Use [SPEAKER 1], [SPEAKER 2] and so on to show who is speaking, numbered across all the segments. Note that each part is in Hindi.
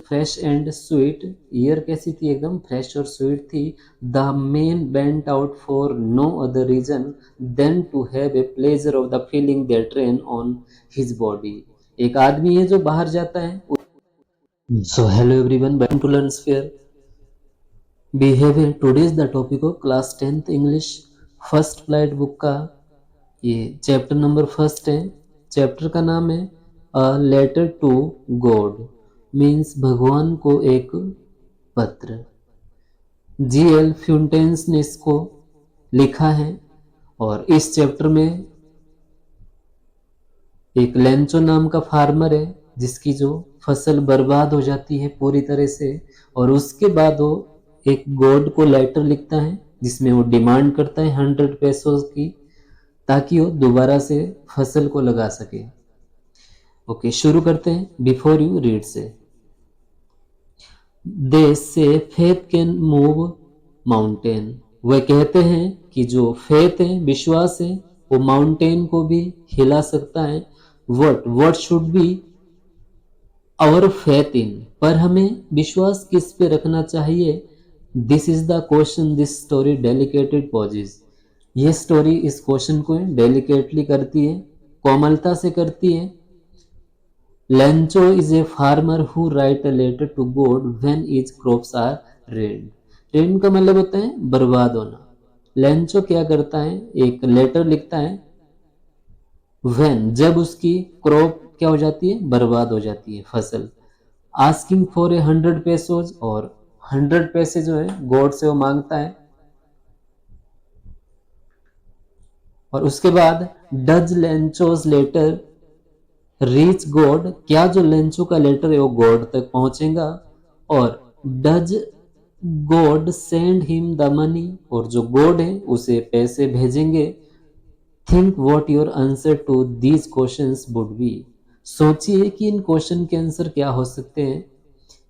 [SPEAKER 1] फ्रेश एंड स्वीट, ईयर कैसी थी, एकदम फ्रेश और स्वीट थी। The man went out for no other reason than to have a pleasure of the feeling there train on his body. एक आदमी है जो बाहर जाता है। So hello everyone, welcome to learn sphere behaviour. Today is the topic of class 10th English first flight book का ये चैप्टर नंबर फर्स्ट है। चैप्टर का नाम है a letter to God, means भगवान को एक पत्र। जीएल फ्यूंटेन्स ने इसको लिखा है और इस चैप्टर में एक लेंचो नाम का फार्मर है जिसकी जो फसल बर्बाद हो जाती है पूरी तरह से, और उसके बाद वो एक गॉड को लेटर लिखता है जिसमें वो डिमांड करता है 100 पैसों की, ताकि वो दोबारा से फसल को लगा सके। ओके, शुरू करते हैं। बिफोर यू रीड से दे से फेथ कैन मूव माउंटेन, वह कहते हैं कि जो फेथ है, विश्वास है, वो माउंटेन को भी हिला सकता है। What should be our faith in, पर हमें विश्वास किस पे रखना चाहिए। This is the question this story delicately poses, ये स्टोरी इस क्वेश्चन को डेलिकेटली करती है, कोमलता से करती है। Lencho is a farmer who write a letter to God when is crops are rained. Rained का मतलब होता है बर्बाद होना। लेंचो क्या करता है, एक लेटर लिखता है व्हेन, जब उसकी क्रॉप क्या हो जाती है, बर्बाद हो जाती है फसल। आस्किंग फॉर ए 100 पैसोज, और 100 पैसे जो है गॉड से वो मांगता है। और उसके बाद does Lencho's letter reach God, क्या जो लेंचो का लेटर है वो गॉड तक पहुंचेगा। और does God send him the money, और जो गॉड है उसे पैसे भेजेंगे। Think what your answer to these questions would be, सोचिए कि इन क्वेश्चन के आंसर क्या हो सकते हैं।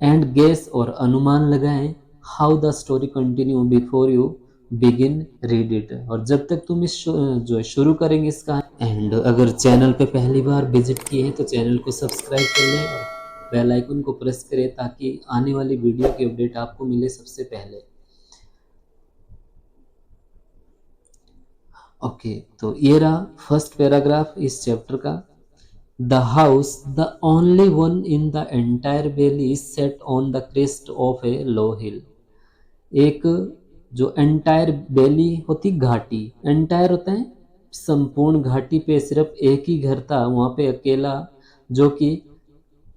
[SPEAKER 1] एंड गेस, और अनुमान लगाएं। How the story continue before you begin read it, और जब तक तुम इस जो शुरू करेंगे इसका। एंड अगर चैनल पे पहली बार विजिट किए हैं तो चैनल को सब्सक्राइब कर लें और बेल आइकन को प्रेस करें ताकि आने वाली वीडियो की अपडेट आपको मिले सबसे पहले। ओके, तो ये रहा फर्स्ट पैराग्राफ इस चैप्टर का। The house, the only one in the entire valley, set on the crest of a low hill. एक जो एंटायर वैली होती, घाटी, एंटायर होता है संपूर्ण, घाटी पे सिर्फ एक ही घर था वहां पे अकेला, जो कि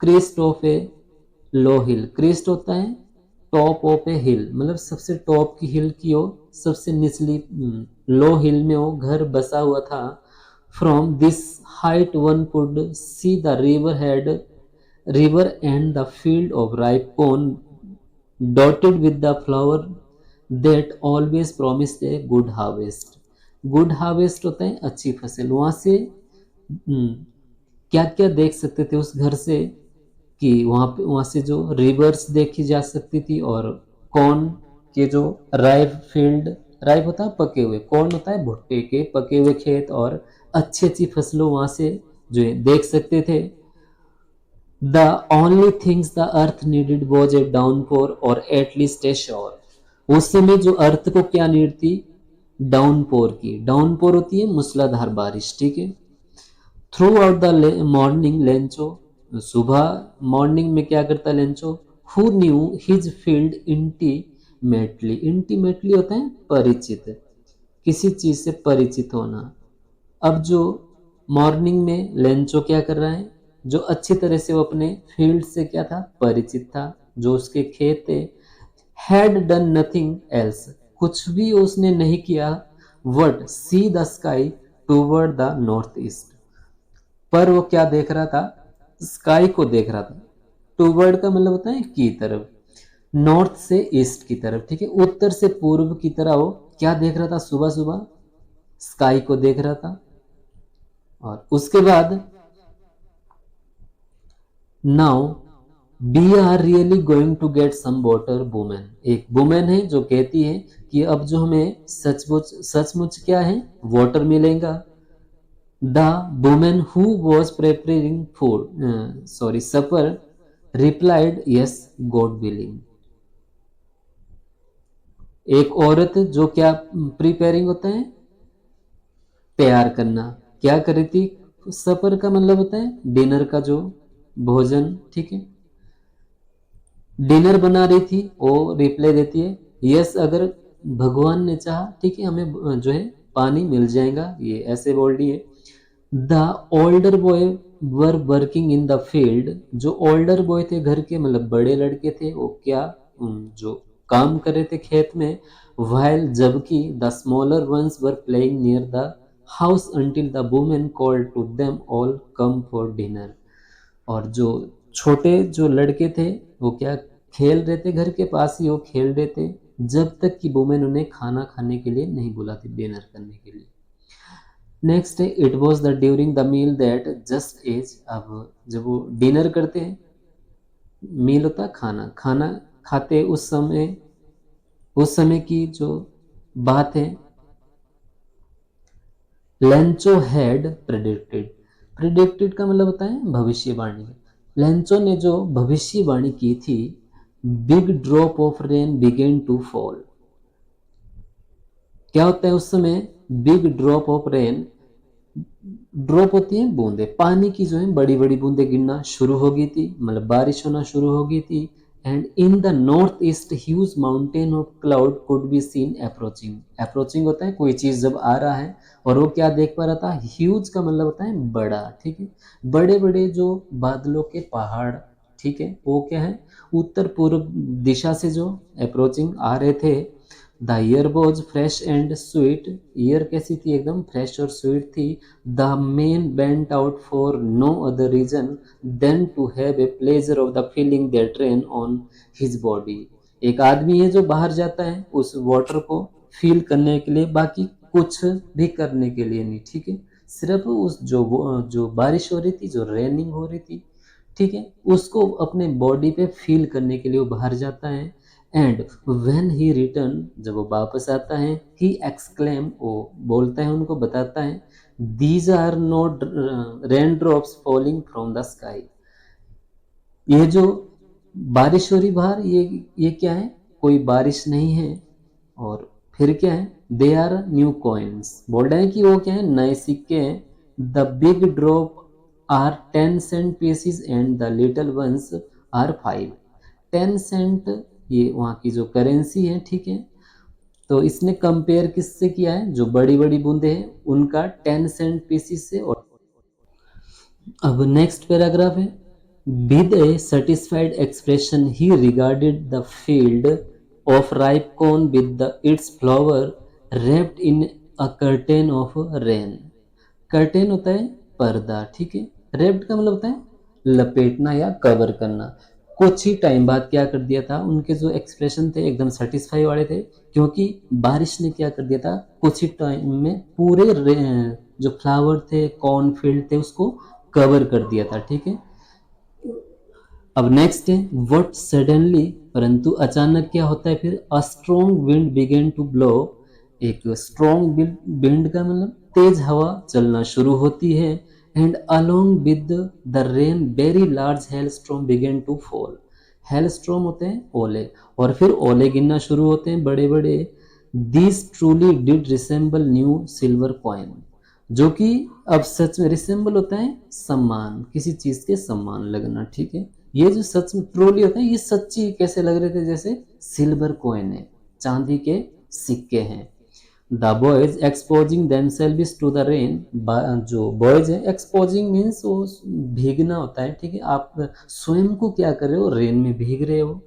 [SPEAKER 1] crest of a low hill, crest होता है टॉप ऑफ ए हिल, मतलब सबसे टॉप की हिल की हो, सबसे निचली लो हिल में वो घर बसा हुआ था। From this height one could see the river and the field of ripe corn dotted with the flower that always promised a good harvest. Good harvest होता है अच्छी फसल। वहां से क्या क्या देख सकते थे उस घर से, कि वहां से जो रिवर्स देखी जा सकती थी, और कॉर्न के जो राइप फील्ड, राइप होता है पके हुए, कॉर्न होता है भुट्टे के पके हुए खेत, और अच्छी अच्छी फसलों वहां से जो है देख सकते थे। The only things the earth needed was a downpour और एटलीस्ट ए शॉर। उस समय जो अर्थ को क्या नीड थी, डाउनपोर की। डाउनपोर होती है मूसलाधार बारिश, ठीक है। Through out the morning Lencho, सुबह मॉर्निंग में क्या करता Lencho, who knew his field intimately. Intimately होता है परिचित, किसी चीज से परिचित होना। अब जो मॉर्निंग में लेंचो क्या कर रहा है, जो अच्छी तरह से वो अपने फील्ड से क्या था, परिचित था, जो उसके खेत थे। हैड डन नथिंग एल्स, कुछ भी उसने नहीं किया। What see the sky toward the north east, पर वो क्या देख रहा था, स्काई को देख रहा था। टूवर्ड का मतलब होता है की तरफ, नॉर्थ से ईस्ट की तरफ, ठीक है, उत्तर से पूर्व की तरह वो क्या देख रहा था, सुबह सुबह स्काई को देख रहा था। और उसके बाद now we are really going to get some water, women, एक वुमेन है जो कहती है कि अब जो हमें सचमुच सचमुच क्या है, वाटर मिलेगा। The women who was preparing food, sorry supper, replied yes God willing. एक औरत जो क्या प्रिपेयरिंग होता है, तैयार करना, क्या कर रही थी, सपर का मतलब होता है डिनर का जो भोजन, ठीक है, डिनर बना रही थी। वो रिप्लाई देती है यस अगर भगवान ने चाहा, ठीक है, हमें जो है पानी मिल जाएगा, ये ऐसे बोल रही है। The older boy were working in the field, जो ओल्डर बॉय थे घर के, मतलब बड़े लड़के थे, वो क्या जो काम कर रहे थे खेत में, while जबकि the smaller ones were playing near the house until the women called to them all come for dinner. और जो छोटे जो लड़के थे वो क्या खेल रहे थे, घर के पास ही वो खेल रहे थे, जब तक कि वुमेन उन्हें खाना खाने के लिए नहीं बुलाती, डिनर करने के लिए। नेक्स्ट है it was the during the meal that just as. अब जब वो डिनर करते हैं, मील होता है खाना, खाना खाते उस समय की जो बात है, लेंचो हैड प्रेडिक्टेड। प्रेडिक्टेड का मतलब होता है भविष्यवाणी। लेंचो ने जो भविष्यवाणी की थी, big drop of rain began to fall. क्या होता है उस समय, big drop of rain, drop होती है बूंदे पानी की, जो है बड़ी बड़ी बूंदे गिरना शुरू हो गई थी, मतलब बारिश होना शुरू हो गई थी। And in the north east huge mountain of cloud could be seen approaching. Approaching होता है कोई चीज जब आ रहा है, और वो क्या देख पा रहा था, ह्यूज का मतलब होता है बड़ा, ठीक है, बड़े बड़े जो बादलों के पहाड़, ठीक है, वो क्या है, उत्तर पूर्व दिशा से जो अप्रोचिंग आ रहे थे। The year was fresh and sweet, year कैसी थी, एकदम फ्रेश और स्वीट थी। The man went out for no other reason than to have a pleasure of the feeling that rain on his body. एक आदमी है जो बाहर जाता है उस वाटर को फील करने के लिए, बाकी कुछ भी करने के लिए नहीं, ठीक है, सिर्फ उस जो बारिश हो रही थी, जो रेनिंग हो रही थी, ठीक है, उसको अपने बॉडी पे फील करने के लिए वो बाहर जाता है। एंड व्हेन ही रिटर्न, जब वो वापस आता है, ही एक्सक्लेम, वो बोलता है, उनको बताता है, these are not rain drops falling from the sky. ये जो बारिश हो रही बाहर, ये क्या है, कोई बारिश नहीं है। और फिर क्या है, दे आर न्यू कॉइन्स, बोल रहे हैं कि वो क्या है, नए सिक्के हैं। The big drop are 10 cent pieces and the little ones are 5। 10 cent ये वहाँ की जो करेंसी है, ठीक है, तो इसने कंपेयर किससे किया है, जो बड़ी बड़ी बूंदे हैं उनका 10 सेंट पीसीज से। और अब नेक्स्ट पैराग्राफ है, with A satisfied expression he regarded the field of ripe corn with the it's flower wrapped in a curtain of rain. Curtain होता है पर्दा, ठीक है, wrapped का मतलब होता है लपेटना या कवर करना। कुछ ही टाइम बाद क्या कर दिया था, उनके जो एक्सप्रेशन थे एकदम सेटिस्फाई वाले थे, क्योंकि बारिश ने क्या कर दिया था, कुछ ही टाइम में पूरे जो फ्लावर थे, कॉर्न फील्ड थे, उसको कवर कर दिया था, ठीक है। अब नेक्स्ट है व्हाट सडनली, परंतु अचानक क्या होता है फिर, a strong wind began to blow. एक स्ट्रॉन्ग विंड का मतलब तेज हवा चलना शुरू होती है। And along with the rain very large hail storm began to fall. Hail storm होते हैं ओले, और फिर ओले गिरना शुरू होते हैं बड़े बड़े। This truly did resemble new silver coin, जो कि अब सच में रिसेंबल होता है सम्मान, किसी चीज के सम्मान लगना, ठीक है, ये जो सच में ट्रूली होता है, ये सच्ची कैसे लग रहे थे, जैसे सिल्वर कॉइन है, चांदी के सिक्के हैं। The boys exposing themselves to the rain, जो बॉयज है, एक्सपोजिंग मीन्स वो भीगना होता है, ठीक है, आप स्वयं को क्या कर रहे हो, रेन में भीग रहे हो।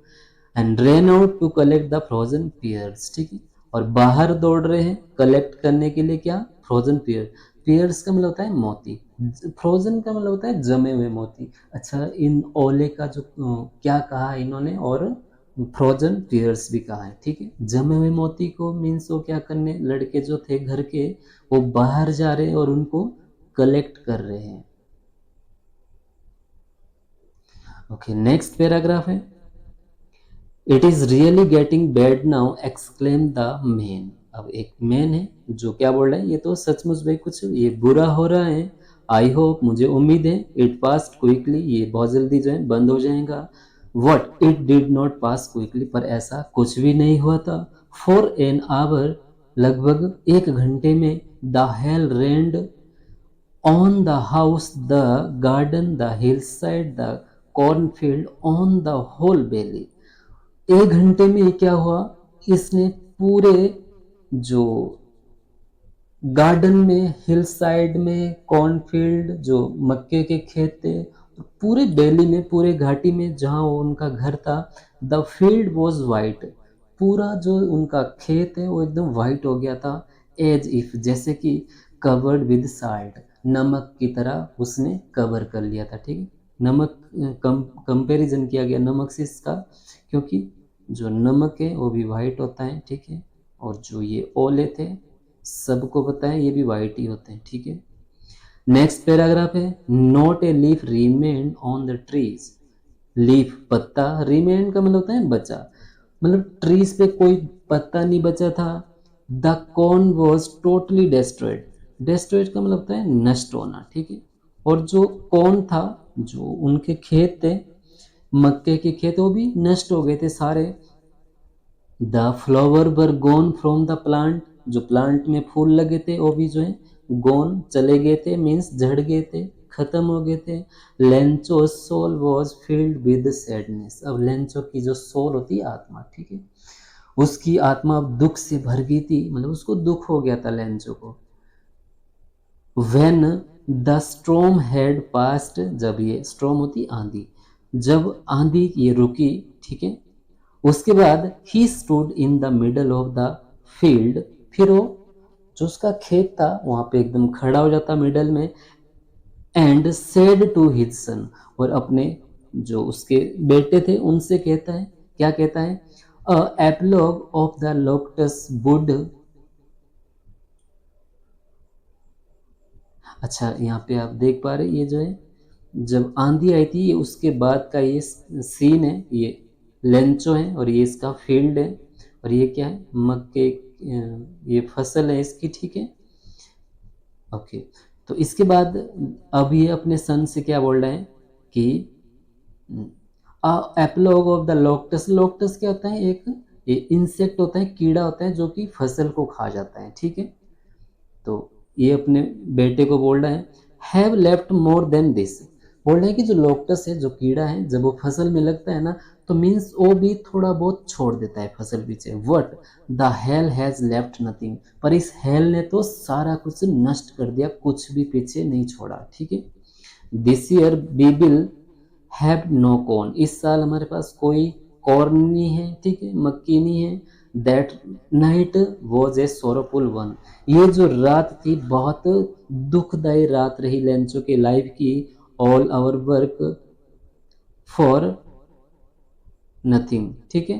[SPEAKER 1] And rain out to collect the frozen pears, ठीक है, और बाहर दौड़ रहे हैं कलेक्ट करने के लिए, क्या, फ्रोजन पियर। पियर्स का मतलब होता है मोती, फ्रोजन का मतलब होता है जमे हुए मोती। अच्छा, इन ओले का जो क्या कहा इन्होंने, और फ्रोजन पियर्स भी कहा है, ठीक है, जमे हुए मोती को मीन्स वो क्या करने, लड़के जो थे घर के, वो बाहर जा रहे हैं और उनको कलेक्ट कर रहे हैं। ओके, नेक्स्ट पैराग्राफ है, it is really getting bad now exclaim the man. अब एक मैन है जो क्या बोल रहा है, ये तो सचमुच भाई कुछ ये बुरा हो रहा है। आई होप, मुझे उम्मीद है, इट पास्ट क्विकली, ये बहुत जल्दी जो है बंद हो जाएगा। What, it did not pass quickly, पर ऐसा कुछ भी नहीं हुआ था। फॉर एन आवर, लगभग 1 घंटे में, the hail rained on the house, the garden, the hill side, the cornfield, on the whole valley. 1 घंटे में क्या हुआ, इसने पूरे जो गार्डन में, हिल साइड में, कॉर्नफील्ड जो मक्के के खेत थे, पूरे वैली में, पूरे घाटी में जहाँ उनका घर था, द फील्ड वॉज वाइट, पूरा जो उनका खेत है वो एकदम वाइट हो गया था। एज इफ, जैसे कि कवर्ड विद साल्ट, नमक की तरह उसने कवर कर लिया था। ठीक है, नमक कंपेरिजन किया गया नमक से इसका, क्योंकि जो नमक है वो भी वाइट होता है। ठीक है, और जो ये ओले थे, सबको पता है ये भी वाइट ही होते हैं। ठीक है, नेक्स्ट पैराग्राफ है, not a leaf remain on the trees. Leaf पत्ता, रिमेन का मतलब होता है बचा, मतलब ट्रीज पे कोई पत्ता नहीं बचा था। The corn was totally destroyed, destroyed का मतलब होता है नष्ट होना। ठीक है, और जो कॉर्न था, जो उनके खेत थे, मक्के के खेत, वो भी नष्ट हो गए थे सारे। The flower were gone from the plant, जो प्लांट में फूल लगे थे वो भी जो है गोन, चले गए थे, मीन्स झड़ गए थे, खत्म हो गए थे। Lencho soul was filled with sadness, अब लेंचो की जो सोल होती है, आत्मा, ठीक है, उसकी आत्मा अब दुख से भर गई थी, मतलब उसको दुख हो गया था लेंचो को। When the storm had passed, जब ये स्ट्रॉम होती आंधी, जब आंधी ये रुकी, ठीक है, उसके बाद he stood in the middle of the field, फिर वो जो उसका खेत था वहां पे एकदम खड़ा हो जाता मिडल में। And said to his son, और अपने जो उसके बेटे थे उनसे कहता है, क्या कहता है, अ एप्लॉग ऑफ द लोटस वुड। अच्छा, यहाँ पे आप देख पा रहे, ये जो है जब आंधी आई थी, ये उसके बाद का ये सीन है, ये लेंचो है और ये इसका फील्ड है, और ये क्या है, मक्के, ये फसल है इसकी। ठीक है, ओके, तो इसके बाद अब ये अपने सन से क्या बोल रहे हैं कि एप्लॉग ऑफ द लोक्टस, लोक्टस क्या होता है, एक इंसेक्ट होता है, कीड़ा होता है जो कि फसल को खा जाता है। ठीक है, तो ये अपने बेटे को बोल रहा है, have left more than this, बोल रहे हैं कि जो लोकटस है, जो कीड़ा है, जब वो फसल में लगता है ना, तो मीन्स वो भी थोड़ा बहुत छोड़ देता है फसल पीछे। What, the hell has left nothing, पर इस हेल ने तो सारा कुछ नष्ट कर दिया, कुछ भी पीछे नहीं छोड़ा। ठीक है, this year we will have no corn, इस साल हमारे पास कोई कॉर्न नहीं है। ठीक है, मक्की नहीं है। That night was a sorrowful one, ये जो रात थी बहुत दुखदायी रात रही लेंचो के लाइफ की। All our work for nothing, ठीक है,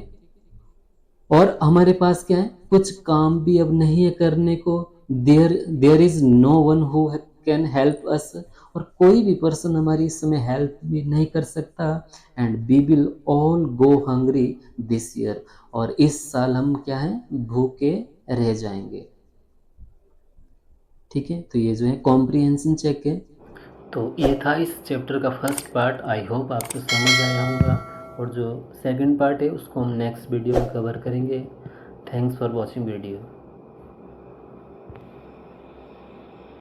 [SPEAKER 1] और हमारे पास क्या है, कुछ काम भी अब नहीं है करने को। There is no one who can help us, और कोई भी पर्सन हमारी इस समय हेल्प भी नहीं कर सकता। And we will all go hungry this year, और इस साल हम क्या है, भूखे रह जाएंगे। ठीक है, तो ये जो है कॉम्प्रिहेंशन चेक है। तो ये था इस चैप्टर का फर्स्ट पार्ट, आई होप आपको समझ आया होगा, और जो सेकंड पार्ट है उसको हम नेक्स्ट वीडियो में कवर करेंगे। Thanks for watching video.